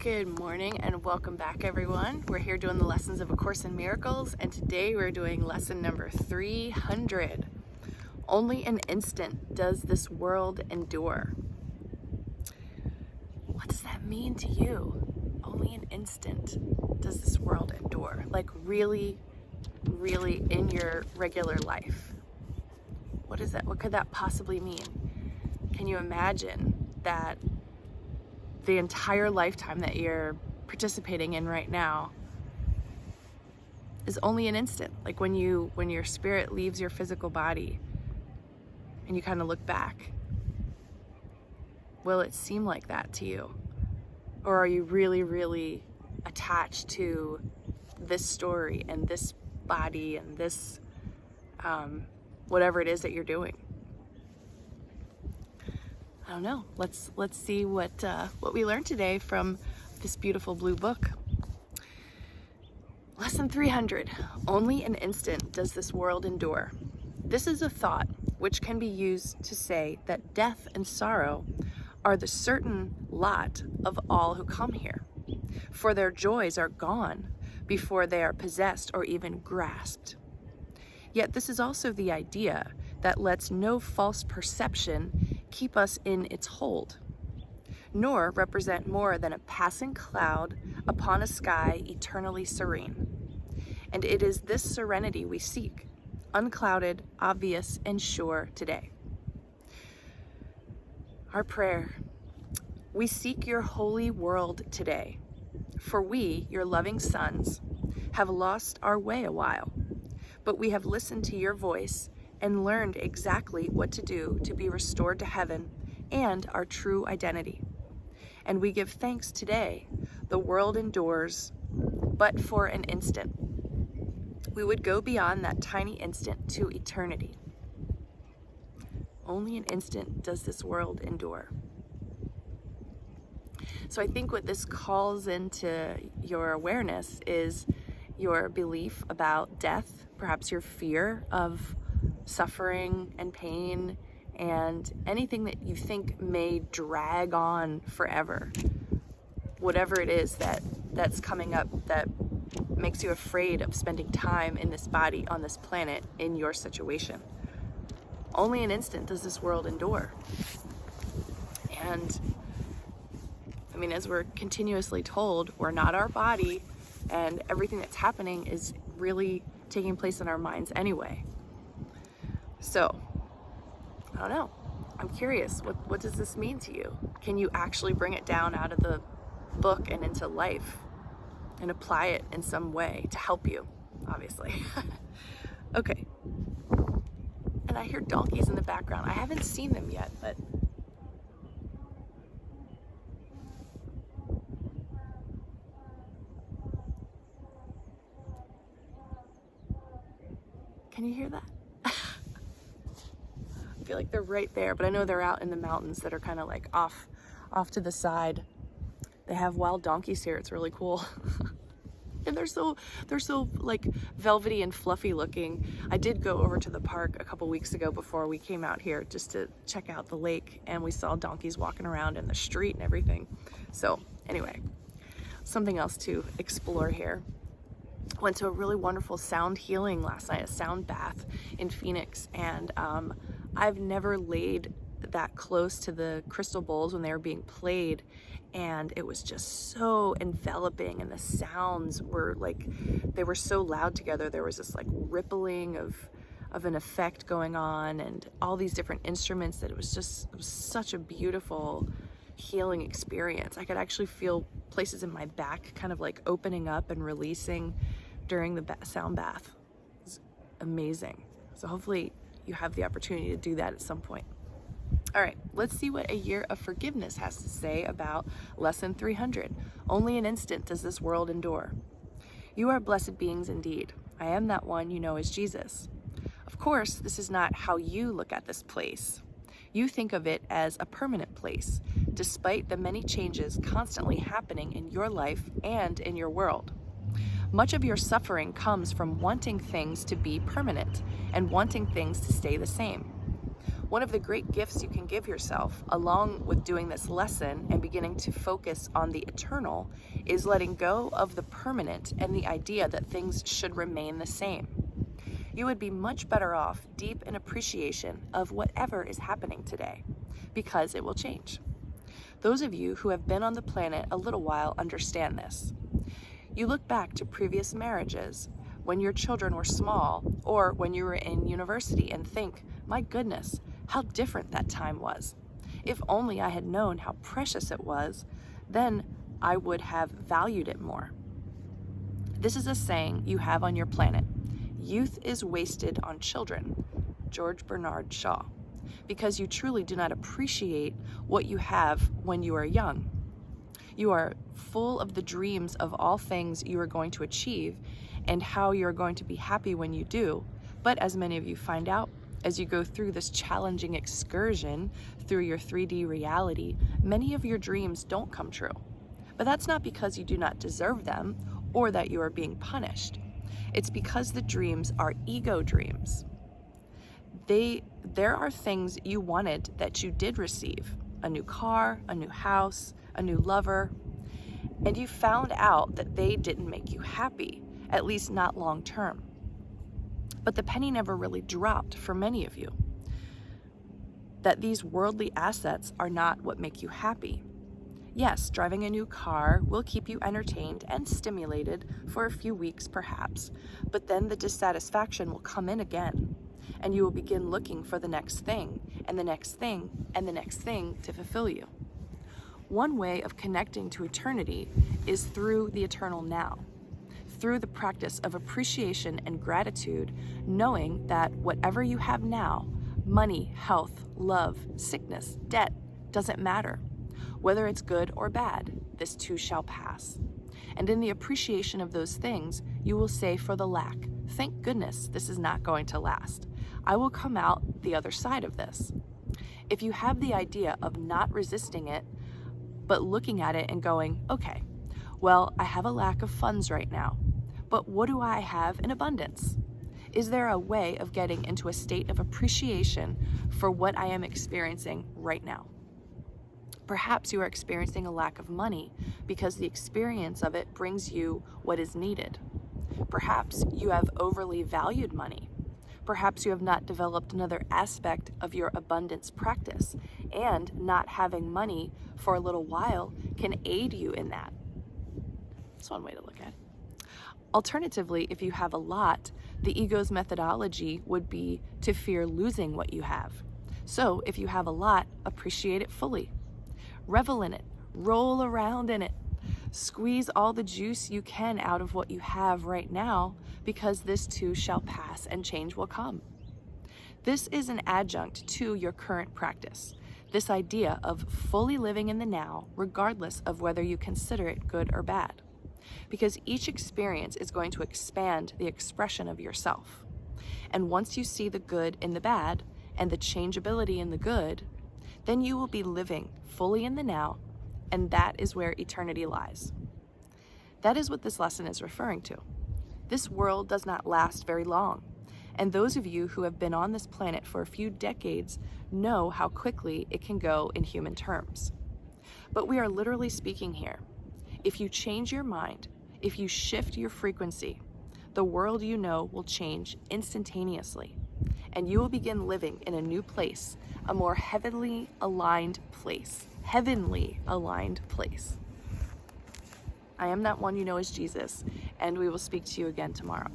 Good morning and welcome back, everyone. We're here doing the lessons of A Course in Miracles, and today we're doing lesson number 300. Only an instant does this world endure. What does that mean to you? Only an instant does this world endure. Like really in your regular life. What is that? What could that possibly mean? Can you imagine that the entire lifetime that you're participating in right now is only an instant? Like when your spirit leaves your physical body and you kind of look back, will it seem like that to you? Or are you really attached to this story and this body and this whatever it is that you're doing? I don't know. Let's see what we learned today from this beautiful blue book. Lesson 300. Only an instant does this world endure. This is a thought which can be used to say that death and sorrow are the certain lot of all who come here, for their joys are gone before they are possessed or even grasped. Yet this is also the idea that lets no false perception keep us in its hold, nor represent more than a passing cloud upon a sky eternally serene. And it is this serenity we seek, unclouded, obvious, and sure today. Our prayer: we seek your holy world today, for we, your loving sons, have lost our way a while, but we have listened to your voice and learned exactly what to do to be restored to heaven and our true identity. And we give thanks today. The world endures but for an instant. We would go beyond that tiny instant to eternity. Only an instant does this world endure. So I think what this calls into your awareness is your belief about death, perhaps your fear of suffering and pain and anything that you think may drag on forever. Whatever it is that's coming up that makes you afraid of spending time in this body, on this planet, in your situation. Only an instant does this world endure. And I mean, as we're continuously told, we're not our body, and everything that's happening is really taking place in our minds anyway. So, I don't know. I'm curious, what does this mean to you? Can you actually bring it down out of the book and into life and apply it in some way to help you, obviously? Okay. And I hear donkeys in the background. I haven't seen them yet, but can you hear that? I feel like they're right there, but I know they're out in the mountains that are kind of like off to the side. They have wild donkeys here. It's really cool. And they're so like velvety and fluffy looking. I did go over to the park a couple weeks ago before we came out here just to check out the lake, and we saw donkeys walking around in the street and everything. So anyway, something else to explore here. Went to a really wonderful sound healing last night, a sound bath in Phoenix, and I've never laid that close to the crystal bowls when they were being played, and it was just so enveloping, and the sounds were like, they were so loud together. There was this like rippling of an effect going on, and all these different instruments, that it was such a beautiful healing experience. I could actually feel places in my back kind of like opening up and releasing during the sound bath. It was amazing. So hopefully you have the opportunity to do that at some point. All right, let's see what a year of forgiveness has to say about lesson 300. Only an instant does this world endure. You are blessed beings indeed. I am that one you know as Jesus. Of course, this is not how you look at this place. You think of it as a permanent place, despite the many changes constantly happening in your life and in your world. Much of your suffering comes from wanting things to be permanent and wanting things to stay the same. One of the great gifts you can give yourself, along with doing this lesson and beginning to focus on the eternal, is letting go of the permanent and the idea that things should remain the same. You would be much better off deep in appreciation of whatever is happening today, because it will change. Those of you who have been on the planet a little while understand this. You look back to previous marriages, when your children were small, or when you were in university, and think, my goodness, how different that time was. If only I had known how precious it was, then I would have valued it more. This is a saying you have on your planet. Youth is wasted on children, George Bernard Shaw, because you truly do not appreciate what you have when you are young. You are full of the dreams of all things you are going to achieve and how you're going to be happy when you do. But as many of you find out, as you go through this challenging excursion through your 3D reality, many of your dreams don't come true. But that's not because you do not deserve them or that you are being punished. It's because the dreams are ego dreams. There are things you wanted that you did receive. A new car, a new house, a new lover, and you found out that they didn't make you happy, at least not long term. But the penny never really dropped for many of you, that these worldly assets are not what make you happy. Yes, driving a new car will keep you entertained and stimulated for a few weeks perhaps, but then the dissatisfaction will come in again, and you will begin looking for the next thing, and the next thing, and the next thing to fulfill you. One way of connecting to eternity is through the eternal now, through the practice of appreciation and gratitude, knowing that whatever you have now, money, health, love, sickness, debt, doesn't matter. Whether it's good or bad, this too shall pass. And in the appreciation of those things, you will say for the lack, thank goodness this is not going to last. I will come out the other side of this. If you have the idea of not resisting it, but looking at it and going, okay, well, I have a lack of funds right now, but what do I have in abundance? Is there a way of getting into a state of appreciation for what I am experiencing right now? Perhaps you are experiencing a lack of money because the experience of it brings you what is needed. Perhaps you have overly valued money. Perhaps you have not developed another aspect of your abundance practice, and not having money for a little while can aid you in that. That's one way to look at it. Alternatively, if you have a lot, the ego's methodology would be to fear losing what you have. So if you have a lot, appreciate it fully. Revel in it, roll around in it, squeeze all the juice you can out of what you have right now, because this too shall pass and change will come. This is an adjunct to your current practice, this idea of fully living in the now, regardless of whether you consider it good or bad, because each experience is going to expand the expression of yourself. And once you see the good in the bad and the changeability in the good, then you will be living fully in the now, and that is where eternity lies. That is what this lesson is referring to. This world does not last very long, and those of you who have been on this planet for a few decades know how quickly it can go in human terms. But we are literally speaking here. If you change your mind, if you shift your frequency, the world you know will change instantaneously, and you will begin living in a new place, a more heavenly aligned place. Heavenly aligned place. I am that one you know as Jesus, and we will speak to you again tomorrow.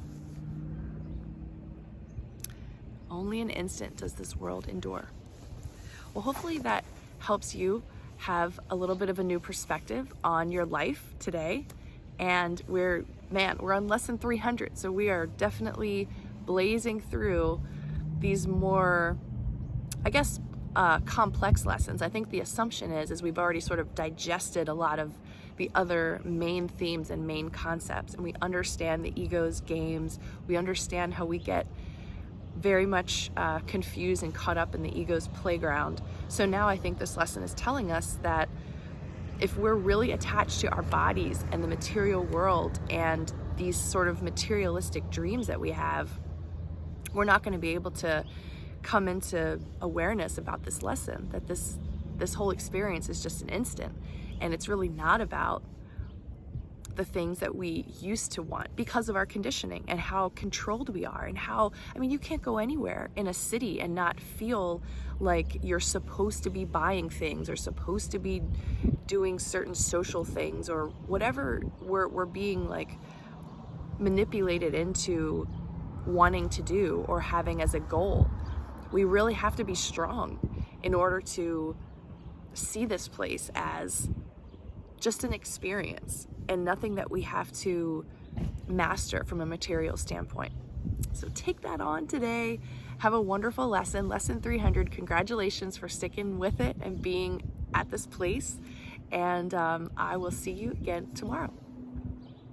Only an instant does this world endure. Well, hopefully that helps you have a little bit of a new perspective on your life today. And we're on lesson 300, so we are definitely blazing through these more, I guess, complex lessons. I think the assumption is we've already sort of digested a lot of the other main themes and main concepts, and we understand the ego's games. We understand how we get very much confused and caught up in the ego's playground. So now I think this lesson is telling us that if we're really attached to our bodies and the material world and these sort of materialistic dreams that we have, we're not going to be able to come into awareness about this lesson, that this whole experience is just an instant, and it's really not about the things that we used to want because of our conditioning and how controlled we are, and how, I mean, you can't go anywhere in a city and not feel like you're supposed to be buying things or supposed to be doing certain social things or whatever we're being like manipulated into wanting to do or having as a goal. We really have to be strong in order to see this place as just an experience and nothing that we have to master from a material standpoint. So take that on today. Have a wonderful lesson, lesson 300. Congratulations for sticking with it and being at this place. And I will see you again tomorrow.